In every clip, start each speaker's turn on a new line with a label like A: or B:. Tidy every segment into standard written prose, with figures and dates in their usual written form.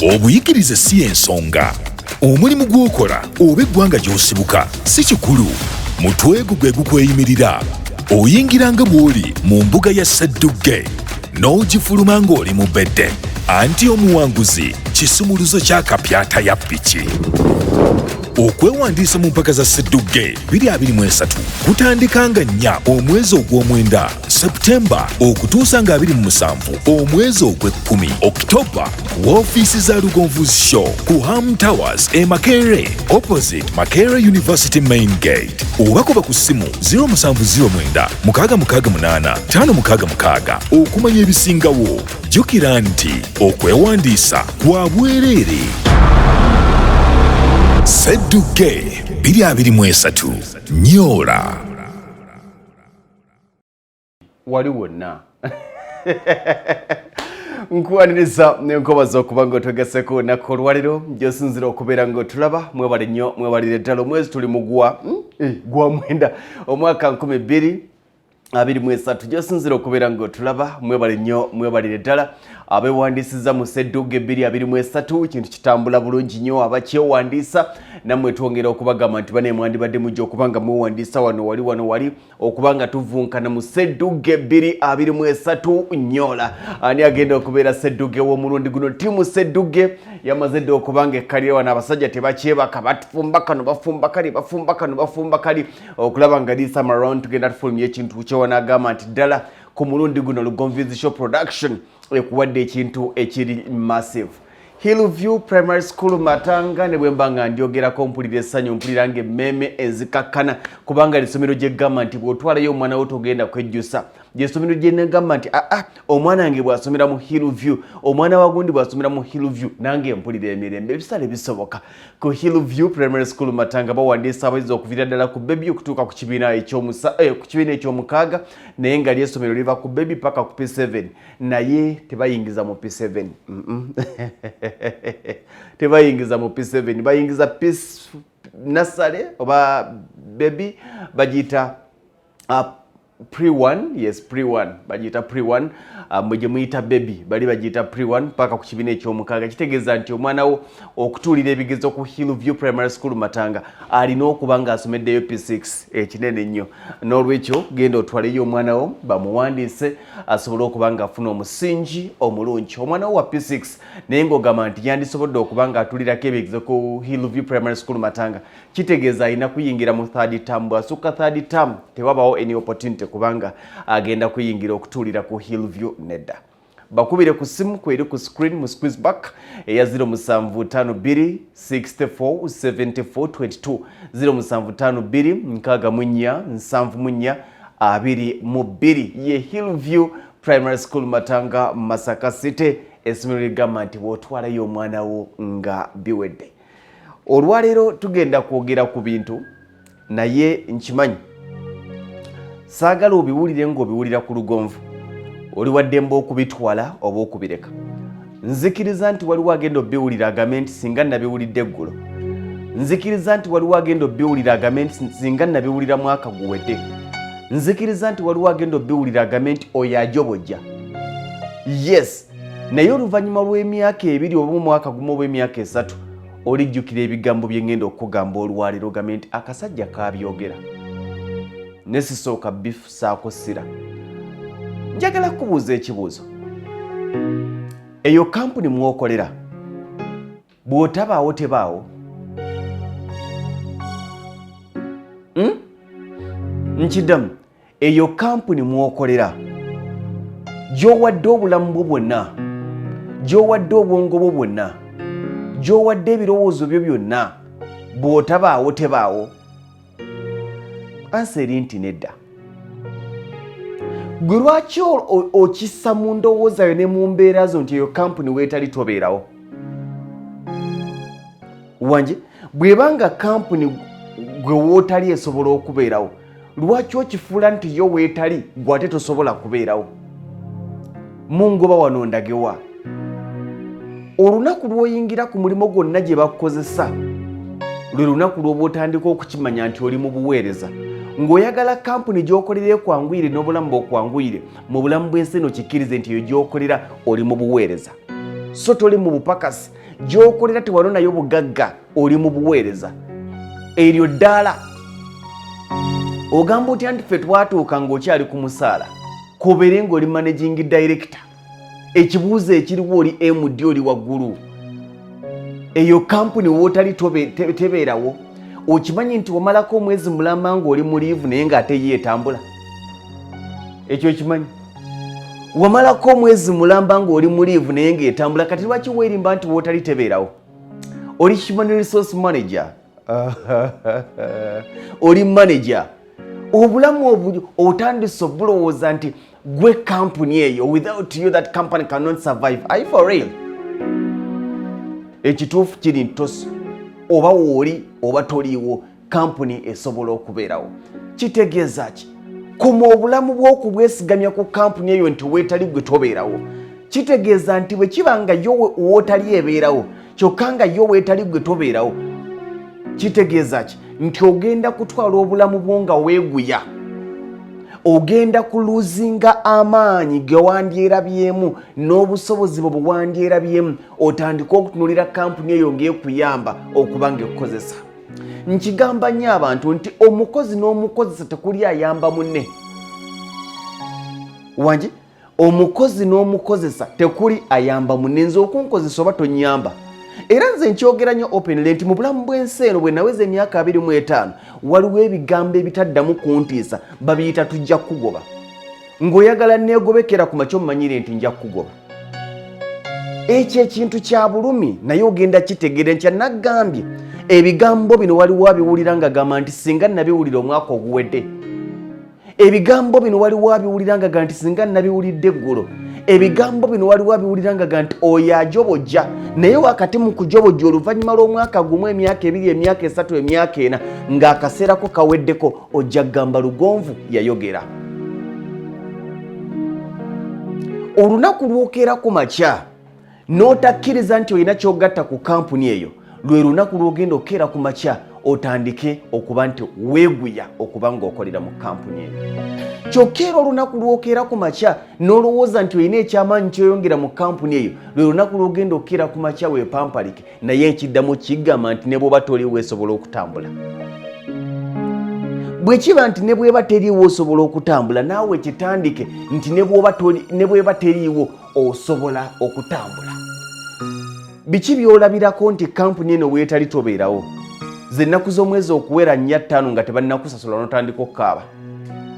A: Obuyigirize si ensonga. Omulimu gw'okola oba eggwanga gy'osibuka si kikulu. Mutwe gwe gukweyimirira. Oyingiranga bw'oli mu mbuga ya Sseddugge n'ogifuluma ng'oli mu bedde. Anti omuwanguzi kisumuluzo kya kapyata ya ppiki. Okwewandiisa mu mpaka za Sseddugge 2023 kutandika nga 4 omwezi ogw'omwenda Septemba okutuusa nga 27 omwezi ogw'ekkumi Oktoba w'ofiisi za Lugonvuzi Show ku Ham Towers e Makerere opposite Makerere University Main Gate. Oba kuba ku ssimu 0709 668 566 okumanya ebisingawo. Jjukira nti okwewandiisa kwa bwereere. Sseddugge 2023 Nyola.
B: Wali wonna nkuwaniriza nenkobaza okuba ng'otogeseko olunaku olwaliro gy'osinzira okubeera ng'otulaba. Mwebale nnyo, mwebalire ddala. Omwezi tuli mu gwa mwenda omwaka 2023 gy'osinzira okubeera ng'otulaba. Mwebale nnyo, mwebalire ddala. Abeewandiisiza mu Sseddugge 2023 kintu kitambula bulungi nnyo. Abakyewandiisa nammwe twongera okubagamba nti bane mwandibadde mujja okuba nga mwewandiisa wano wali okuba nga tuvunkana mu Sseddugge 2023 Nyola. Ani agenda okubeera Sseddugge w'omulundi guno? Ttiimu Sseddugge yamaze dda okuba nga ekkalira wano. Abasajja tebakyebaka, batufumba kano bafumba kali, bafumba kano bafumba kali, okulaba nga this time around tugenda tufulumya ekintu kyewanagamba nti ddala ku mulundi guno Lugonvuzi Show Production ekuwadde ekintu ekiri massive. Hillview Primary School Matanga ne bwe mba nga ndyogerako mpulira essanyu, mpulira ng'emmeme ezikakkana, kubanga ly'essomero gye ggamba nti bw'otwalayo omwana wo togenda kwejjusa. Ly'essomero gye negamba nti omwana wange bw'asomera mu Hillview, omwana wa gundi bw'asomera mu Hillview, nange mpulira emirembe. Ebisale bisoboka. Ku Hillview Primary School Matanga bawandiisa abayizi okuviira ddala ku baby okutuuka ku kibiina eky'omukaaga, naye nga ly'essomero liva ku baby paka ku P7, naye tebayingiza mu P7. Tebayingiza mu P7, bayingiza P nursery oba baby, bagiyita pre-1. Yes, pre-1 bagiyita pre-1. Mwe muyita baby bali bagiyita pre-1 paka ku kibiina eky'omukaaga. Kitegeeza nti omwana wo okutuulira ebigezo ku Hillview Primary School Matanga alina okuba nga asomeddeyo P6 ekinene nnyo. N'olwekyo genda otwaleyo omwana wo bamuwandiise asobole okuba nga afuna omusingi omulungi. Omwana wo wa P6 naye ng'ogamba nti yandisobodde okuba nga atuulirako ebigezo ku Hillview Primary School Matanga, kitegeeza alina kuyingira mu third term. Bw'asukka third term tewabaawo any opportunity kubanga agenda kuyingira okutuulira ku Hillview nedda. Bakubire ku simu kweri ku screen mu squeeze back eya 0752 64 74 22 0752 64 74 22 ye Hillview Primary School Matanga Masaka City. Essomero ligamba nti bw'otwalayo omwana wo nga biwedde. Olwaleero tugenda kwogera ku bintu naye nkimanyi saagala obiwulire ng'obiwulira ku Lugonvu. Oli waddemba okubitwala oba okubireka. Nzikiriza nti waliwo agenda obiwulira agambe nti singa nabiwulidde eggulo. Nzikiriza nti waliwo agenda obiwulira agambe nti singa nabiwulira mwaka guwedde. Nzikiriza nti waliwo agenda obiwulira agambe nti oyo ajobojja. Yes, naye oluvannyuma lw'emyaka 2 oba omwaka gumu oba emyaka 3 olijjukira ebigambo bye ngenda okugamba olwaleero ogambe nti akasajja kabyogera. Nesisooka bifu saako sira. Njagala kubuuza ekibuuzo. Eyo kampuni mwokolera bw'otabaawo tebaawo? Nkiddamu, eyo kampuni mwokolera gy'owadde obulamu bwo bwonna, gy'owadde obwongo bwo bwonna, gy'owadde ebirowoozo byo byonna, bw'otabaawo tebaawo? Ansa eri nti nedda. Gwe lwaki okissa mu ndowooza yo ne mu mbeera zo nti eyo kampuni weetali tobeerawo? Wanje bw'ebanga kampuni gwe wootali esobola okubeerawo, lwaki okifuula nti yo weetali gwe ate tosobola kubeerawo? Mungoba wano ndagewa. Olunaku lw'oyingira ku mulimo gwonna gye bakukozesa lwe lunaku lw'oba otandika okukimanya nti oli mu buweereza. Ng'oyagala kampuni gy'okolera ekwanguyire n'obulamu bw'okwanguyire, mu bulamu bw'ensi eno kikkirize nti eyo gy'okolera oli mu buweereza. So toli mu bupakasi gy'okolera tewalonayo bugagga, oli mu buweereza. Eryo ddala ogamba otya nti ffe twatuuka ng'okyali ku musaala kobere ng'oli managing director, ekibuuzo ekiriwo oli MD oli waggulu. Eyo kampuni wootali tebeerawo, okimanyi nti wamalako omwezi mulamba ng'oli mu liivu naye ng'ate ye etambula? Ekyo kimanyi? Wamalako omwezi mulamba ng'oli mu liivu naye ng'etambula, kati lwaki weerimba nti wootali tebeerawo? Oli human resource manager. Oli manager. Obulamu otandise obulowooza nti gwe kampuni eyo, without you that company cannot survive. Are you for real? Ekituufu kiri ntosi, oba wooli oba toliiwo, kampuni esobola okubeerawo. Kitegeeza ki? Koma obulamu bw'okubwesigamya ku kampuni eyo nti weetali gwe tobeerawo. Kitegeeza nti bwe kiba nga yo wootali ebeerawo, kyokka nga yo weetali gwe tobeerawo, kitegeeza ki? Nti ogenda kutwala obulamu bwo nga weeguya. Ogenda kuluzinga amaanyi ge wandyerabyemu n'obusobozi bwe wandyerabyemu, otandika okutunulira kampuni eyo ng'ekuyamba okuba ng'ekukozesa. Nkigamba nnyo abantu nti omukozi n'omukozesa tekuli ayamba munne. Wangi, omukozi n'omukozesa tekuli ayamba munne. Nze okunkozesa oba tonyamba. Era nze nkyogera nnyo openly nti mu bulamu bw'ensi eno bwe naweza emyaka 25 waliwo ebigambo ebitaddamu kuntiisa, babiyita tujja kugoba. Ng'oyagala neegobekera ku makyo mmanyire nti nja kugoba. Ekyo ekintu kya bulumi naye ogenda kitegeera nkya naggambye ebigambo bino waliwo abiwulira nga gamba nti singa nabiwulira omwaka oguwedde. Ebigambo bino waliwo abiwulira nga gamba nti singa nabiwulidde eggulo. Ebigambo bino waliwo abiwulira nga gamba nti oyo ajobojja, naye wakati mu kujobojja oluvannyuma lw'omwaka gumu, emyaka 2, emyaka 3, emyaka 4 ng'akaseera ko kaweddeko, ojja kugamba lugonvu yayogera. Olunaku lw'okeera ku makya n'otakkiriza nti olina ky'ogatta ku kampuni eyo, lwe lunaku lw'ogenda okeera ku makya otandike okuba nti weeguya okuba ng'okolera mu kampuni eyo. Kyokka era olunaku lw'okeera ku makya n'olowooza nti olina ekyamaanyi ky'oyongera mu kampuni eyo, lwe lunaku lw'ogenda okeera ku makya weepampalike, naye ekiddamu kigamba nti ne bw'oba toliiwo esobola okutambula. Bwe kiba nti ne bw'eba teriiwo osobola okutambula, naawe kitandike nti ne bw'eba teriiwo osobola okutambula. Biki by'olabirako nti kampuni eno weetali tobeerawo? Ze ennaku z'omwezi okuwera 4-5 nga tebannakusasula n'otandika okukaaba,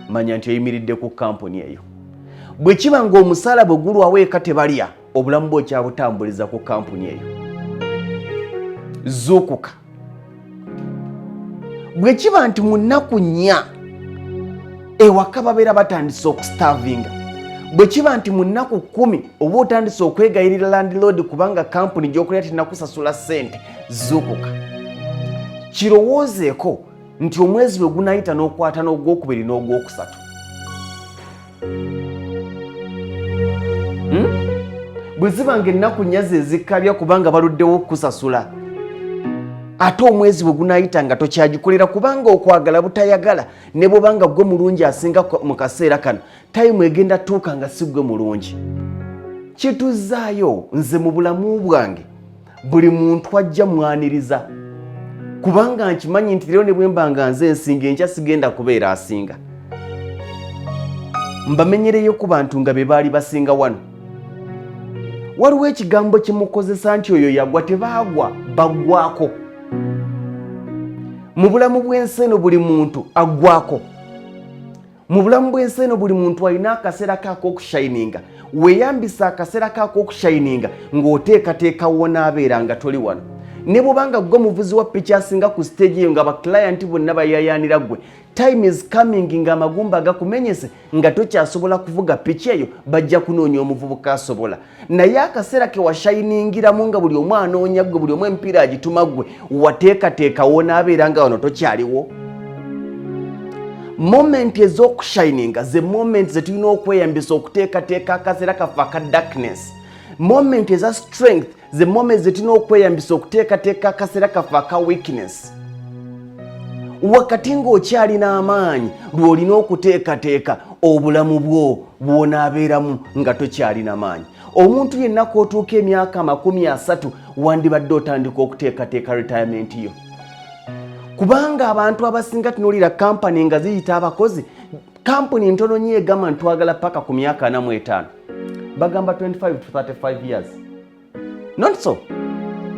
B: manya nti oyimiridde ku kampuni eyo. Bwe kiba ng'omusaala bwe gulwawo eka tebalya, obulamu bwo okyabutambuliza ku kampuni eyo. Zuukuka. Bwe kiba nti mu nnaku 4 ewaka babeera batandise okustarvinga, bwe kiba nti mu nnaku 10 oba otandise okwegayirira landlord kubanga kampuni gy'okolera tennakusasula ssente, zuukuka. Kirowoozeeko nti omwezi bwe gunayita n'okwata n'ogwokubiri n'ogwokusatu. Bwe ziba ng'ennaku 4 ze zikkabya kubanga baluddewo okukusasula, ate omwezi bwe gunayita nga tokyagikolera kubanga okwagala butayagala, ne bw'obanga gwe mulungi asinga mu kaseera kano, tayimu egenda tuuka nga si gwe mulungi. Kituzzaayo nze mu bulamu bwange buli muntu ajja mwaniriza, kubanga nkimanyi nti leero ne bwe mba nga nze nsinga, enkya sigenda kubeera asinga. Mbamenyereyo ku bantu nga be baali basinga wano. Waliwo ekigambo kimukozesa nti oyo yagwa, tebaagwa, baggwako. Mu bulamu bw'ensi eno buli muntu aggwako. Mu bulamu bw'ensi eno buli muntu alina akaseera kaako okushayininga. Weeyambisa akaseera kaako okushayininga ng'oteekateekawo n'abeera nga toli wano. Ne bw'obanga gwe muvuzi wa ppiki asinga ku stage eyo nga baklayenti bonna bayayaanira gwe, time is coming ng'amagumba agakumenyese nga tokyasobola kuvuga ppiki eyo, bajja kunoonya omuvubuka asobola. Naye akaseera ke washayiningiramu nga buli omu anoonya gwe, buli omu emipiira agituma gwe, wateekateekawo n'abeera nga wano tokyaliwo. Moment ez'okushayininga ze moment ze tulina okweyambisa okuteekateeka akaseera kaffe aka darkness. Moment eza strength ze moment ze tulina okweyambisa okuteekateeka akaseera kaffe aka weakness. Wakati ng'okyalina amaanyi lw'olina okuteekateeka obulamu bwo bw'onaabeeramu nga tokyalina maanyi. Omuntu yenna k'otuuka emyaka 30 wandibadde otandika okuteekateeka retirement yo. Kubanga abantu abasinga tunuulira kampani nga ziyita abakozi, kampuni ntono nnyo egamba ntwagala paka ku myaka 45. Bagamba 25 to 35 years. Not so.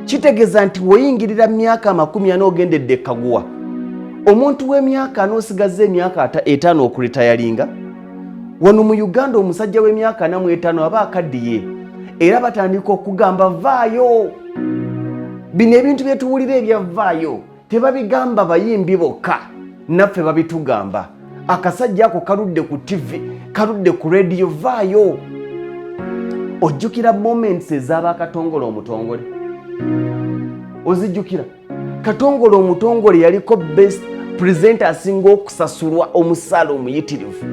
B: Kitegeeza nti woyingirira myaka 40 ogendedde kaguwa. Omuntu w'emyaka n'osigaza emyaka 5 okuritayalinga. Wano mu Uganda omusajja w'emyaka 45 aba akaddiye. Era batandika okugamba vaayo. Bino ebintu bye tuwulira ebyavaayo tebabigamba bayimbi bokka, naffe babitugamba. Akasajja ako kaludde ku TV, kaludde ku radio, vaayo. Ojjukira moments ez'aba Katongole omutongole? Ozijjukira? Katongole omutongole yaliko best presenter asinga okusasulwa omusaala omuyitirivu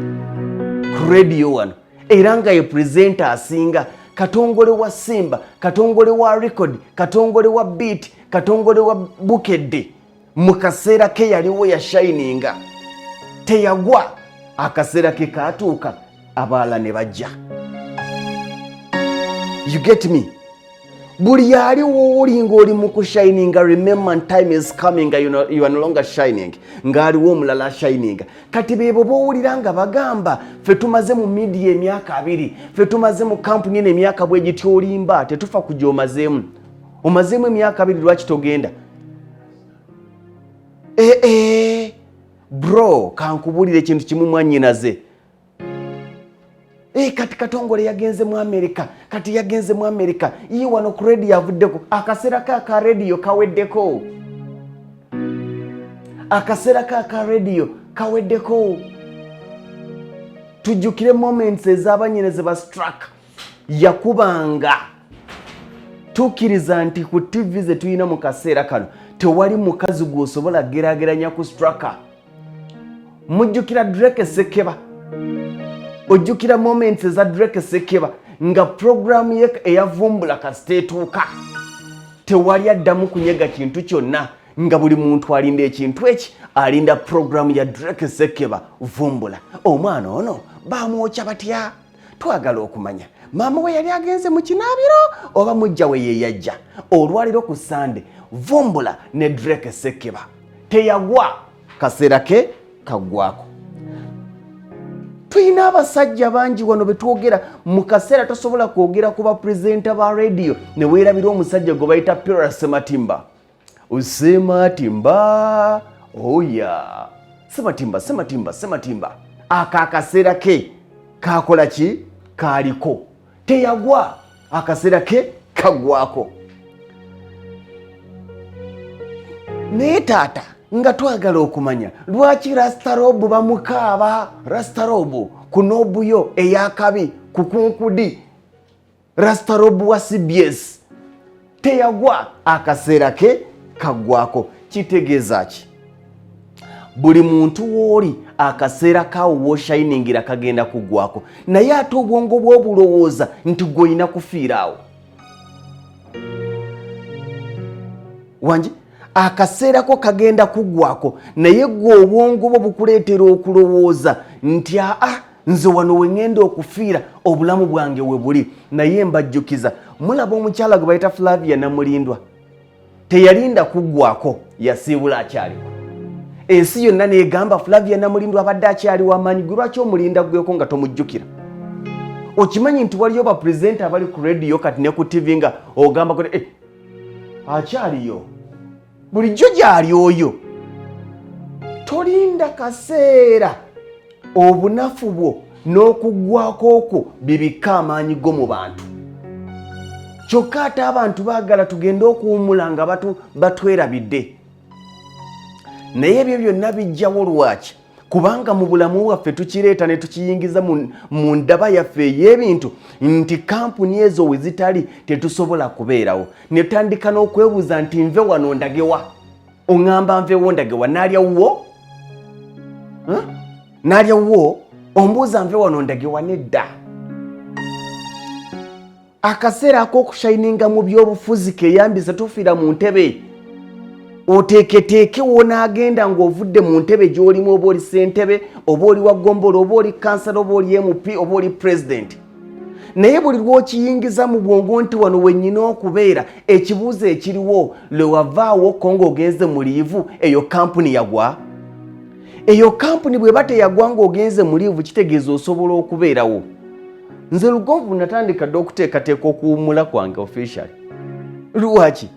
B: ku radio wano, era nga ye presenter asinga. Katongole wa Simba, Katongole wa Record, Katongole wa Beat, Katongole wa Bukedde. Mu kaseera ke yaliwo ya shininga, teyagwa. Akaseera ke kaatuuka abaala ne bajja. You get me? Buli yaliwo oli ng'oli mu kushininga, remember time is coming, you are no longer shining. Ng'aliwo omulala shininga. Kati beebo bowulira nga bagamba ffe tumaze mu media emyaka 2, ffe tumaze mu kampuni eno emyaka bwe giti olimba, tetufa kujja omazeemu. Omazeemu emyaka 2 lwaki togenda? Bro, kankubulire ekintu kimu mwannyinaze. Kati Katongole yagenze mu America, kati yagenze mu America. Iyi wano ku radio avuddeko. Akaseera ka radio kaweddeko. Akaseera ka radio kaweddeko. Tujjukire moments ez'abanyereze ba struck yakubanga. Tukiriza nti ku TV ze tuyina mu kaseera kano tewali mukazi gw'osobola geraageranya ku straka. Mujjukira Drake Sekeba. Ojjukira moments eza Drake Sekeba nga programu ye eyavumbula kasiteetuuka. Tewali addamu kunyega kintu kyonna, nga buli muntu alinda ekintu eki, alinda programu ya Drake Sekeba vumbula. Omwana ono bamwokya batya? Twagala okumanya maama we yali agenze mu kinaabiro oba mujja we ye yajja. Olwaliro ku Sande vumbula ne Drake Sekeba. Teyagwa, kaseera ke kaggwako. Tuyina abasajja bangi wano betwogera mu kaseera tosobola kwogera ku bapresenta ba radio ne weerabira omusajja gwe bayita Pira Sematimba. Sematimba, oya, Sematimba. Akaseera ke kakola ki? Kaliko. Teyagwa, akaseera ke kaggwako. Naye taata nga twagala okumanya lwaki Rastarobu bamukaaba. Rastarobu kunobuyo eyakabi kukunkudi. Rastarobu wa CBS teyagwa, akaseera ke kaggwako. Kitegeeza ki? Buli muntu woli akaseera kawo woshiningira kagenda kuggwako, naye ate obwongo bw'obulowooza nti gw'olina kufiiraawo. Wangi akaseera ko kagenda kuggwako, naye gwe obwongo bwo bukuleetera okulowooza nti nze wano we ngenda okufiira, obulamu bwange we buli. Naye mbajjukiza, mulaba omukyala gwe bayita Flavia Namulindwa, teyalinda kuggwako, yasiibula akyaliko. Ensi yonna neegamba Flavia Namulindwa abadde akyaliwo amaanyi, gwe lwaki omulinda gweko nga tomujjukira? Okimanyi nti waliyo bapresenta abali ku radio kati ne ku TV nga ogamba ko akyaliyo, bulijjo gyali oyo. Tolinda kaseera obunafu bwo n'okuggwako okwo bibikka amaanyi go mu bantu. Kyokka ate abantu baagala tugende okuwumula nga batwerabidde. Naye ebyo byonna bijjawo lwaki? Kubanga mu bulamu waffe tukireeta ne tukiyingiza mu ndaba yaffe ey'ebintu nti kampuni ezo we zitali tetusobola kubeerawo. Ne tutandika n'okwebuuza nti nve wano ndagewa. Oŋŋamba nvewo ndagewa, naalya wuwo? Naalya wuwo? Ombuuza nve wano ndagewa, nedda. Akaseera ak'okushininga mu by'obufuzi keeyambisa tufiira mu ntebe. oteeketeeke w'onaagenda ng'ovudde mu ntebe gy'olimu, oba oli ssentebe, oba oli waggombolo, oba oli kansala, oba oli MP, oba oli pulezidenti. Naye buli lw'okiyingiza mu bwongo nti wano wennyina okubeera, ekibuuzo ekiriwo lwe wavaawo ko ng'ogenze mu liivu, eyo kampuni yagwa. Eyo kampuni bw'eba teyagwa ng'ogenze mu liivu, kitegeeza osobola okubeerawo. Nze Lugonvu natandika dde okuteekateeka okuwummula kwange officially. Lwaki?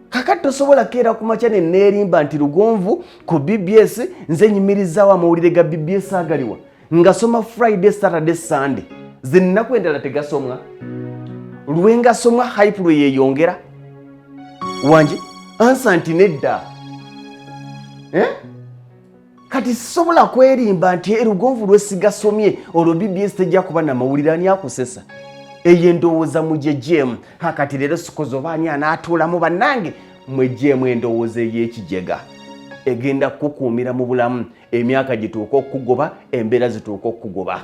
B: Kakati tosobola keera ku makya ne neerimba nti Lugonvu ku BBS nze nyimirizaawo amawulire ga BBS agaliwa. Ngasoma Friday, Saturday, Sunday. Ze nnaku endala tegasomwa. Lwe ngasomwa hype lwe yeeyongera. Wangi ansa nti nedda. Kati sisobola kwerimba nti Lugonvu lwe sigasomye olwo BBS tejja kuba na mawulire ani akusesa. Eyo endowooza mu gyegyemu. Kati leero sikoze oba ani anaatuulamu bannange mwegyemu endowooza ey'ekijega. Egenda kukuumira mu bulamu, emyaka gituuka okugoba, embeera zituuka okugoba.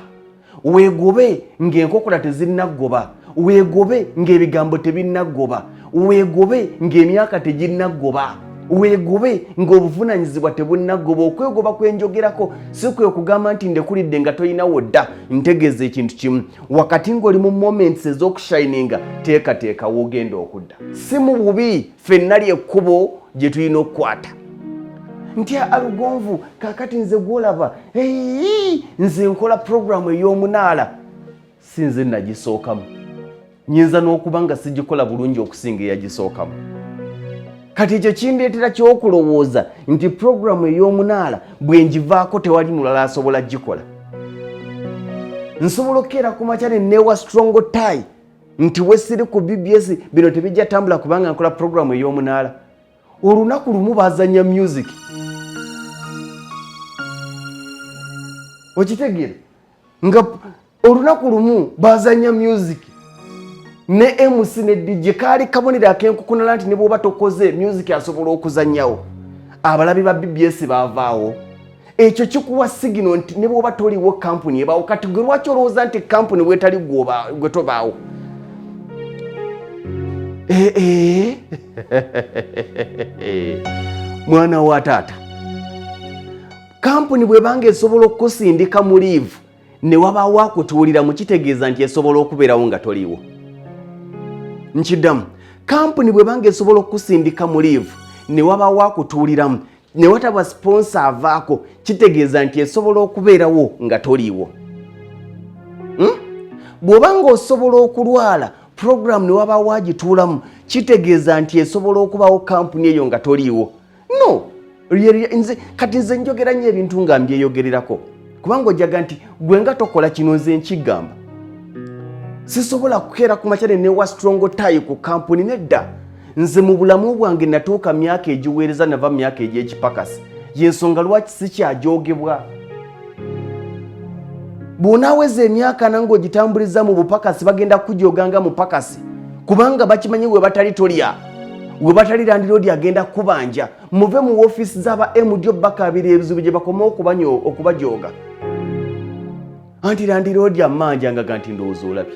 B: Weegobe ng'enkokola tezinnagoba, weegobe ng'ebigambo tebinnagoba, weegobe ng'emyaka teginnagoba, weegobe ng'obuvunaanyizibwa tebunnagoba. Okwegoba kwenjogerako si kwe kugamba nti ndekulidde nga toyinawo dda. Ntegeeza ekintu kimu, wakati ng'oli mu moments ez'okushininga, teekateeka w'ogenda okudda. Si mu bubi, ffenna ly'ekkubo gye tulina okukwata. Nti Lugonvu kakati nze gwolaba nze nkola programu ey'omunaala, si nze nagisookamu. Nyinza n'okuba nga sigikola bulungi okusinga eyagisookamu. Kati ekyo kindeetera ky'okulowooza nti programu ey'omunaala bwe ngivaako tewali mulala asobola gikola. Nsobola okukeera ku makya ne neewa strong tie nti we siri ku BBS bino tebijja tambula kubanga nkola programu ey'omunaala. Olunaku lumu bazanya music. Okitegeera? Nga olunaku lumu bazanya music. Ne MC ne DJ kaali kabonero ak'enkukunala nti ne bw'oba tokoze music asobola okuzannyawo. Abalabi ba BBS baavaawo. Ekyo kikuwa sigino nti ne bw'oba toliwo kampuni ebaawo. Kati gwe lwaki olowooza nti kampuni wetali gwe tobaawo? Mwana wa taata, kampuni bw'ebanga esobola okukusindika mu liivu ne wabaawo akutuulira mu kitegeeza nti esobola okubeerawo nga toliiwo. Nkiddamu, kampuni bw'ebanga esobola okukusindika mu liivu ne wabaawo akutuuliramu ne wataba sponsor avaako, kitegeeza nti esobola okubeerawo nga toliiwo. Bw'obanga osobola okulwala program ne wabaawo agituulamu, kitegeeza nti esobola okubaawo kampuni eyo nga toliiwo. No, kati nze njogera nnyo ebintu nga mbyeyogererako kubanga ojaga nti gwe nga tokola kino nze nkigamba. Sisobola kukeera ku makya ne neewa strong tie ku kampuni nedda. Nze mu bulamu bwange natuuka myaka egiweereza nava myaka egy'ekipakasi. Y'ensonga lwaki sikyajoogebwa. Bw'onaaweza emyaka nange ogitambuliza mu bupakasi bagenda kujooganga mu pakasi kubanga bakimanyi we batali tolya. We batali landiroodi agenda kubanja. Muve mu ofiisi z'aba MD bakaabira ebizibu gye bakoma okubajooga. Anti landiroodi ammanja nga nti ndowooza olabye.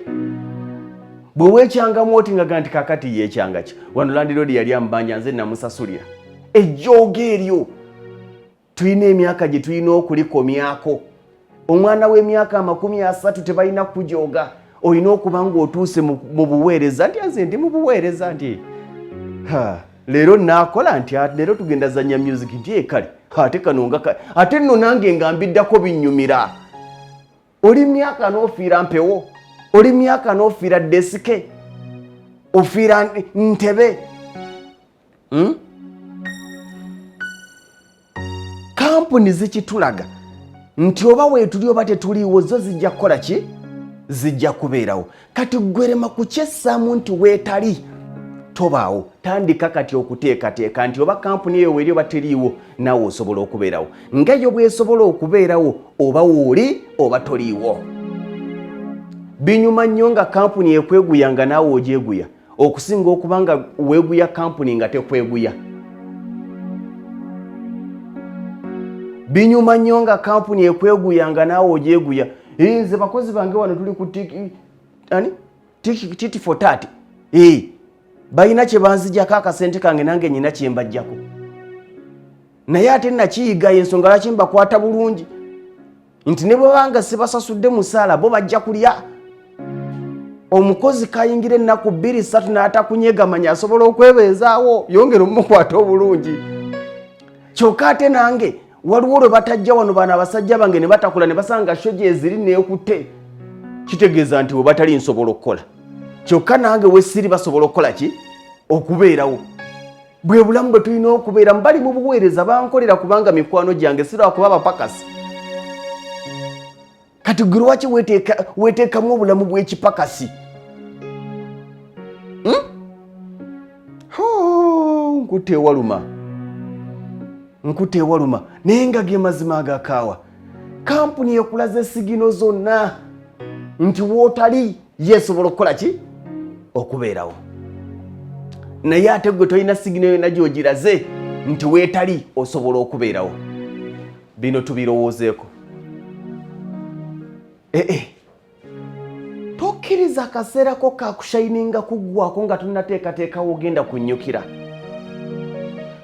B: Bwe weekyangamu oti nga nti kakati yeekyanga ki. Wano landiroodi yali ambanja nze namusasulira. Ejjooga eryo tulina emyaka gye tulina okulikomyako. Omwana w'emyaka 30 tebalina kujooga. Olina okuba ng'otuuse mu buweereza nti nze ndi mu buweereza nti leero naakola nti leero tugenda zanya music nti ekale ate kanonga ate nno nange nga mbiddako binnyumira. Oli myaka n'ofiira mpewo, oli myaka n'ofiira desike, ofiira ntebe. Kampuni zikitulaga nti oba weetuli oba tetuliiwo zo zijja kukola ki? Zijja kubeerawo. Kati gwerema kukyessaamu nti weetali tobaawo. Tandika kati okuteekateeka nti oba kampuni eyo weri oba teriiwo naawe osobola okubeerawo. Ng'eyo bw'esobola okubeerawo oba wooli oba toliiwo. Binyuma nnyo nga kampuni ekweguya nga naawe ogyeguya okusinga okuba nga weeguya kampuni nga tekweguya. Binyuma nnyo nga kampuni ekweguya nga naawe ogyeguya. Nze bakozi bange wano tuli ku titi for tati. balina kye banzijjako akasente kange nange nyina kye mbajjako naye ate nakiyiga ensonga lwaki mbakwata bulungi nti ne bwebanga sibasasudde musaala bo bajja kulya. Omukozi kayingira ennaku 2-3 n'atakunyegamanya asobola okwebeezaawo yongera omukwata obulungi. Kyokka ate nange waliwo lwe batajja wano bano abasajja bange ne batakula ne basanga shoje eziri neekutte, kitegeeza nti we batali nsobola okukola. Kyokka nange we siri basobola okukola ki? Okubeerawo. Bwe bulamu bwe tulina okubeera mbali mu buweereza bankolera kubanga mikwano gyange sirwa kuba bapakasi. Kati gwe lwaki weteekamu obulamu bw'ekipakasi? Nkutte ewaluma naye nga ge mazima agakaawa. Kampuni ekulaze sigino zonna nti wootali yeesobola okukola ki? Okubeerawo. Naye ate gwe tolina sigino yonna gy'ogiraze nti weetali osobola okubeerawo. Bino tubirowoozeeko. Tokkiriza akaseera ko kakushayininga kuggwako nga tonnateekateekawo ogenda kunnyukira.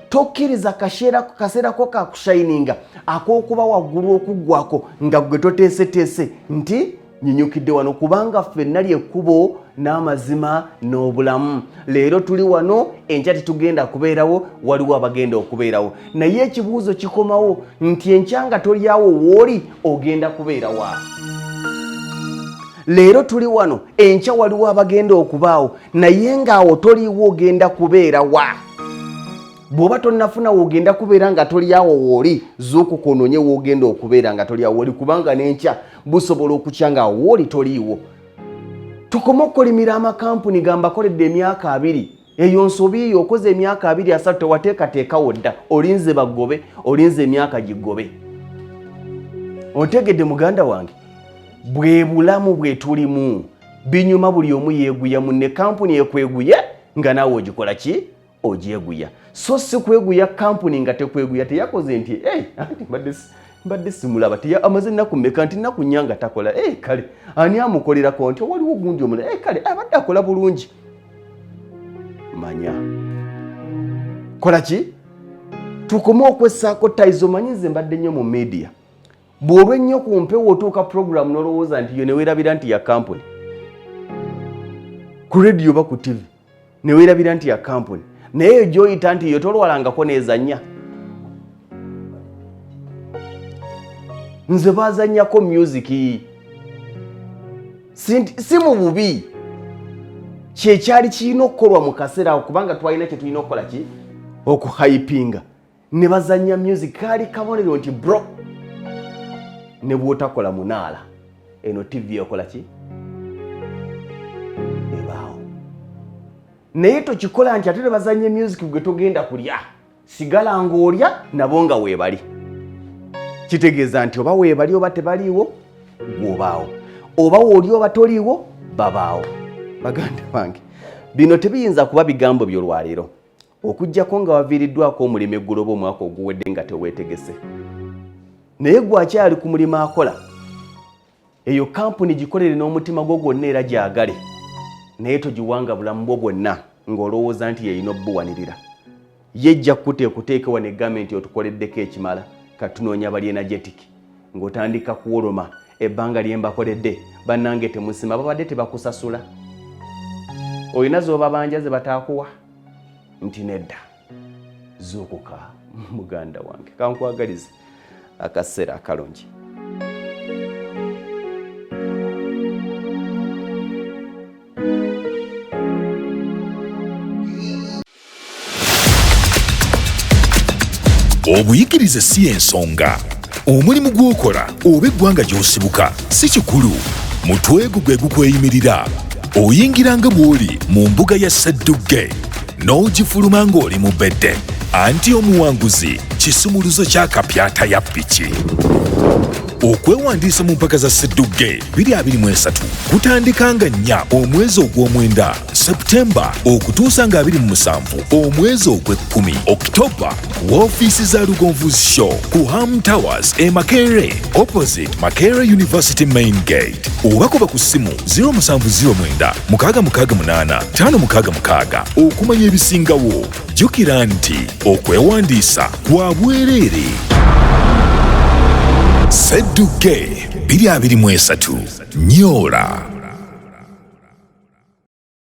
B: Tokkiriza kaseera ko kakushayininga ak'okuba waggulu okuggwako nga gwe toteeseteese nti nyinyukidde wano kubanga ffenna ly'ekkubo n'amazima n'obulamu. Leero tuli wano, enkya tetugenda kubeerawo, waliwo abagenda okubeerawo. Naye ekibuuzo kikomawo nti enkya nga toli awo w'oli ogenda kubeerawa. Leero tuli wano, enkya waliwo abagenda okubaawo, naye ng'awo toliiwo ogenda kubeerawa. Bw'oba tonnafuna w'ogenda kubeera nga toli awo w'oli, z'okukoononye w'ogenda okubeera nga toli awo w'oli kubanga n'enkya busobola okukya ng'awo w'oli toliiwo. Tukome okukolimira amakampuni gambakoledde emyaka 2. Eyo nsobi okoze emyaka 2-3 tewateekateekawo dda. Olinze bagobe, olinze emyaka gigobe. Ontegedde muganda wange? Bwe bulamu bwe tulimu binyuma buli omu yeeguya munne. Kampuni ekweguye nga naawe ogikola ki? Ogyeguya. So si kweguya kampuni nga tekweguya teyakoze nti anti mbadde simulaba amaze ennaku mmeka nti nnaku nnya nga takola. Kale ani amukolerako nti waliwo ogundi omulala kale abadde akola bulungi. Manya kola ki? Tukome okwessaako tayizo. Manyize mbadde nnyo mu media. Bw'olwa ennyo ku mpewo otuuka program n'olowooza nti yo ne weerabira nti ya kampuni. Ku radio oba ku TV ne weerabira nti ya kampuni. Naye gy'oyita nti yo tolwalangako neezannya. Nze baazannyako music. Si mu bubi. Kyekyali kirina okukolwa mu kaseera awo kubanga twalina kye tulina okukola ki? Okuhypinga. Ne bazannya music. Kaali kabonero nti bro, ne bw'otakola munaala eno TV okola ki? Ebaawo. Naye tokikola nti ate ne bazannya music gwe togenda kulya. Sigala ng'olya nabo nga weebali. Kitegeeza nti oba weebali oba tebaliiwo gw'obaawo. Oba wooli oba toliiwo babaawo. Baganda bange, bino tebiyinza kuba bigambo by'olwaleero. Okuggyako nga waviiriddwako omulimu egguloba omwaka oguwedde nga teweetegese. Naye gwakyali ku mulimu akola. Eyo kampuni gikolere n'omutima gwo gwonna era gyagale. Naye togiwanga bulamu bwo bwonna ng'olowooza nti yeyina obbuwanirira. Yejja kuteeka wano egavumenti otukoleddeko ekimala katunoonya bali energetic ng'otandika kuwoloma ebbanga lye mbakoledde bannange temusima babadde tebakusasula. Olina z'obabanja ze bataakuwa nti nedda. Zuukuka muganda wange, kankwagalize akaseera akalungi.
A: Obuyigirize si ensonga. Omulimu gw'okola oba eggwanga gy'osibuka si kikulu. Mutwe gwe gukweyimirira. Oyingiranga bw'oli mu mbuga ya Sseddugge n'ogifuluma ng'oli mu bedde. Anti omuwanguzi kisumuluzo kya kapyata ya ppiki. okwewandiisa mu mpaka za Ssedduge 2023 kutandika nga 4 omwezi ogw'omwenda Septemba okutuusa nga 27 omwezi ogw'ekkumi Oktoba woofiisi za Lugonvu's Show ku Ham Towers e Makerere opposite Makerere University Main Gate oba kuba ku ssimu 0709 668 566 okumanya ebisingawo. Jjukira nti okwewandiisa kwa bwereere. Ssedduge 2023 Nyoola.